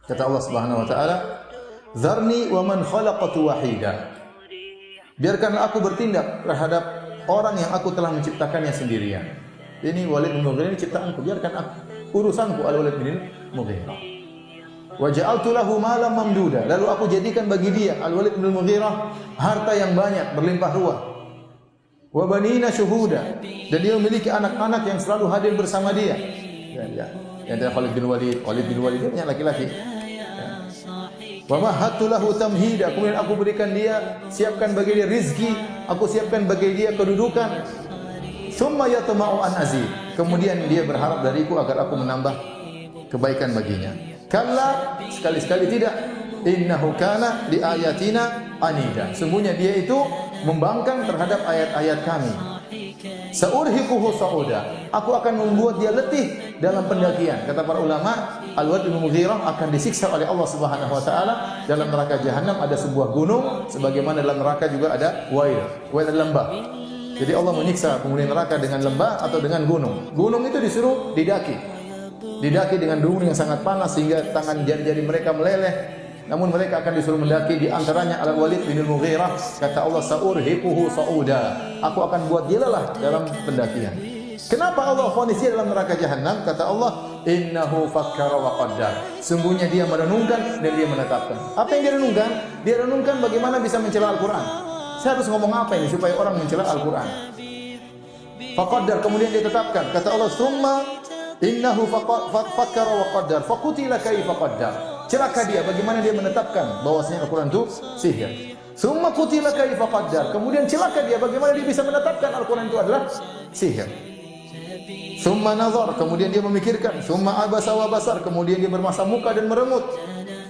Kata Allah Subhanahu wa taala, "Dzarni wa man khalaqtu wahida." Biarkanlah aku bertindak terhadap orang yang aku telah menciptakannya sendirian. Ini Walid bin Mughirah ini ciptaanku, biarkan aku urusanku Al-Walid bin Mughirah. Wa ja'altu lahu malam mamduda. Lalu aku jadikan bagi dia Al-Walid bin Mughirah harta yang banyak, berlimpah ruah. Wa banina syuhuda. Dan dia memiliki anak-anak yang selalu hadir bersama dia. Yang ada Khalid bin Walid, dia punya laki-laki. Wa mahattu lahu tamhida. Kemudian aku berikan dia, siapkan bagi dia rizki, aku siapkan bagi dia kedudukan. Tsumma yatma'u an azid. Kemudian dia berharap dariku agar aku menambah kebaikan baginya. Kalla, sekali-sekali tidak. Innahu kana li ayatina anida. Sungguhnya dia itu membangkang terhadap ayat-ayat kami. Saurhiquhu sa'uda. Aku akan membuat dia letih dalam pendakian. Kata para ulama, Al-Walid bin Mughirah akan disiksa oleh Allah Subhanahu wa taala dalam neraka jahanam. Ada sebuah gunung, sebagaimana dalam neraka juga ada wail. Wail adalah lembah. Jadi Allah menyiksa penghuni neraka dengan lembah atau dengan gunung. Gunung itu disuruh didaki. Didaki dengan gunung yang sangat panas sehingga tangan jari-jari mereka meleleh. Namun mereka akan disuruh mendaki, di antaranya Al-Walid bin Mughirah. Kata Allah, saurhiquhu sa'uda. Aku akan buat dia lelah dalam pendakian. Kenapa Allah vonis dia dalam neraka jahanam? Kata Allah, innahu fakkara wa qaddar. Sungguhnya dia merenungkan dan dia menetapkan. Apa yang dia renungkan? Dia renungkan bagaimana bisa mencela Al-Qur'an. Saya harus ngomong apa ini supaya orang mencela Al-Qur'an? Faqaddar, kemudian dia tetapkan. Kata Allah, summa innahu fakkara wa qaddar. Faqutila kaifa qaddar. Celaka dia, bagaimana dia menetapkan bahwasanya Al-Quran itu sihir. Summa qutila kaifa qaddar. Kemudian celaka dia, bagaimana dia bisa menetapkan Al-Quran itu adalah sihir. Summa nazar, kemudian dia memikirkan. Summa abasa wa basar, kemudian dia bermasa muka dan merengut.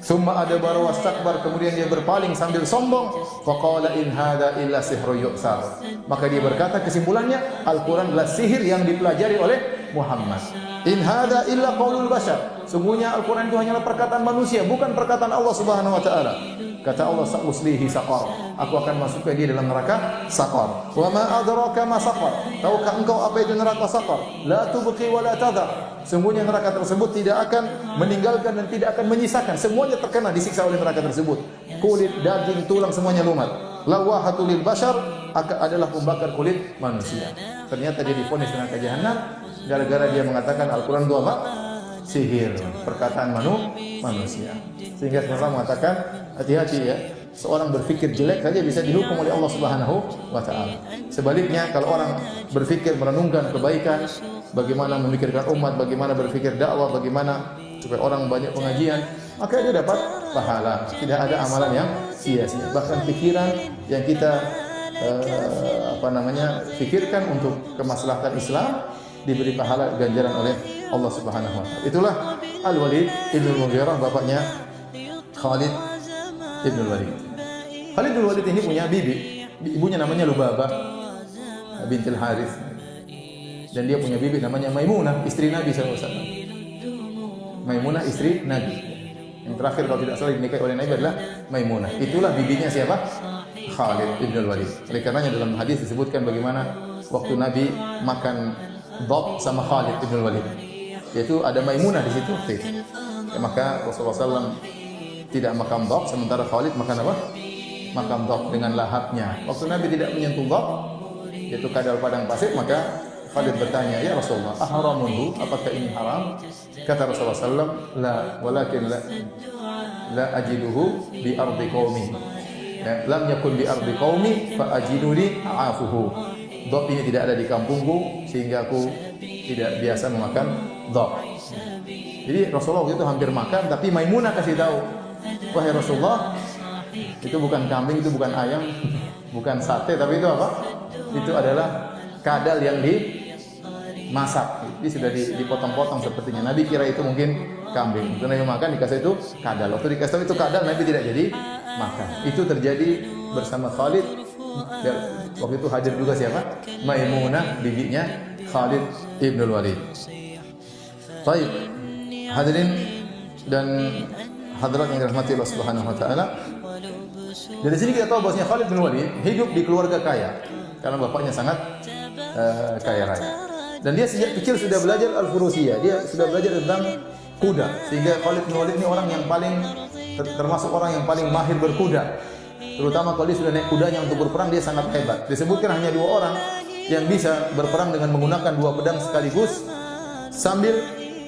Summa adbara wastakbar, kemudian dia berpaling sambil sombong. Faqala in hadza illa sihrun yu'sar. Maka dia berkata, kesimpulannya Al-Quran adalah sihir yang dipelajari oleh Muhammad. In hadza illa qaulul bashar. Sungguhnya Al-Quran itu hanyalah perkataan manusia, bukan perkataan Allah Subhanahu wa taala. Kata Allah, sa'uslihi saqar. Aku akan masukkan dia dalam neraka saqar. Wa ma adraka ma saqar. Tahukah engkau apa itu neraka saqar? La tubqi wa la tadhar. Sungguhnya neraka tersebut tidak akan meninggalkan dan tidak akan menyisakan. Semuanya terkena disiksa oleh neraka tersebut. Kulit, daging, tulang semuanya lumat. Lawahatul lil bashar adalah pembakar kulit manusia. Ternyata dia divonis neraka jahanam gara-gara dia mengatakan Al-Quran itu apa? Sihir, perkataan manusia. Sehingga Rasulullah mengatakan, hati-hati ya, seorang berfikir jelek saja bisa dihukum oleh Allah Subhanahu wa taala. Sebaliknya, kalau orang berfikir merenungkan kebaikan, bagaimana memikirkan umat, bagaimana berfikir dakwah, bagaimana supaya orang banyak pengajian, maka dia dapat pahala. Tidak ada amalan yang sia-sia. Bahkan pikiran yang kita pikirkan untuk kemaslahatan Islam diberi pahala ganjaran oleh Allah Subhanahu wa taala. Itulah Al-Walid bin Mughirah, bapaknya Khalid bin Walid. Khalid bin Walid ini punya bibi, ibunya namanya Lubabah bintil Harith. Dan dia punya bibi namanya Maimunah, istri Nabi SAW. Maimunah istri Nabi. Yang terakhir kalau tidak salah dinikahi oleh Nabi adalah Maimunah. Itulah bibinya siapa? Khalid bin Walid. Oleh karenanya dalam hadis disebutkan bagaimana waktu Nabi makan Dhab sama Khalid bin Walid, yaitu ada Maimunah di situ. Ya, maka Rasulullah SAW tidak makan Dhab, sementara Khalid makan apa? Makan Dhab dengan lahapnya. Waktu Nabi tidak menyentuh Dhab, yaitu kadal padang pasir, maka Khalid bertanya, ya Rasulullah, ahramunhu, apakah ini haram? Kata Rasulullah SAW, la, walakin la ajiduhu bi ardi qaumi. Ya, lam yakun bi ardi qaumi fa ajiduni a'afuhu. Dhab ini tidak ada di kampungku sehingga aku tidak biasa memakan dhab. Jadi Rasulullah itu hampir makan, tapi Maimunah kasih tahu, wahai Rasulullah, itu bukan kambing, itu bukan ayam, bukan sate, tapi itu apa? Itu adalah kadal yang dimasak. Jadi sudah dipotong-potong sepertinya. Nabi kira itu mungkin kambing. Waktu Nabi makan dikasih itu kadal. Waktu dikasih tahu itu kadal, Nabi tidak jadi makan. Itu terjadi bersama Khalid. Waktu itu hadir juga siapa? Maimunah, bibinya Khalid ibn Walid. Baik, hadirin dan hadirat yang dirahmati Allah Subhanahu wa taala. Dari sini kita tahu bahwasanya Khalid bin Walid hidup di keluarga kaya karena bapaknya sangat kaya raya. Dan dia sejak kecil sudah belajar al-furusiyah. Dia sudah belajar tentang kuda. Sehingga Khalid bin Walid ini orang yang paling termasuk orang yang paling mahir berkuda. Terutama kalau dia sudah naik kudanya untuk berperang, dia sangat hebat. Disebutkan hanya 2 orang yang bisa berperang dengan menggunakan 2 pedang sekaligus sambil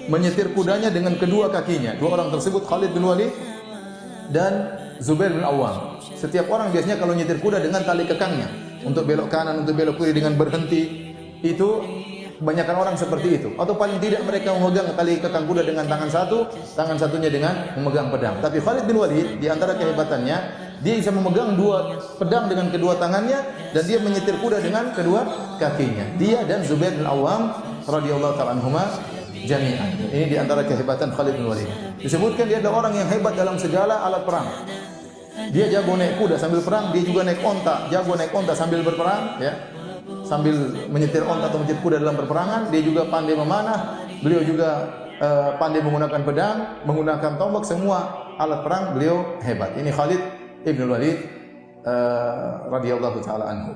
menyetir kudanya dengan kedua kakinya. 2 orang tersebut Khalid bin Walid dan Zubair bin Awam. Setiap orang biasanya kalau nyetir kuda dengan tali kekangnya, untuk belok kanan, untuk belok kiri dengan berhenti. Itu kebanyakan orang seperti itu. Atau paling tidak mereka memegang tali kekang kuda dengan tangan satu, tangan satunya dengan memegang pedang. Tapi Khalid bin Walid di antara kehebatannya, dia bisa memegang 2 pedang dengan kedua tangannya dan dia menyetir kuda dengan kedua kakinya. Dia dan Zubair bin Awam radhiyallahu ta'ala anhuma jami'an. Ini di antara kehebatan Khalid bin Walid. Disebutkan dia adalah orang yang hebat dalam segala alat perang. Dia jago naik kuda sambil perang, dia juga naik onta, jago naik onta sambil berperang, ya. Sambil menyetir onta atau menyetir kuda dalam perperangan, dia juga pandai memanah. Beliau juga pandai menggunakan pedang, menggunakan tombak, semua alat perang beliau hebat. Ini Khalid ibn Walid radhiyallahu taala anhu.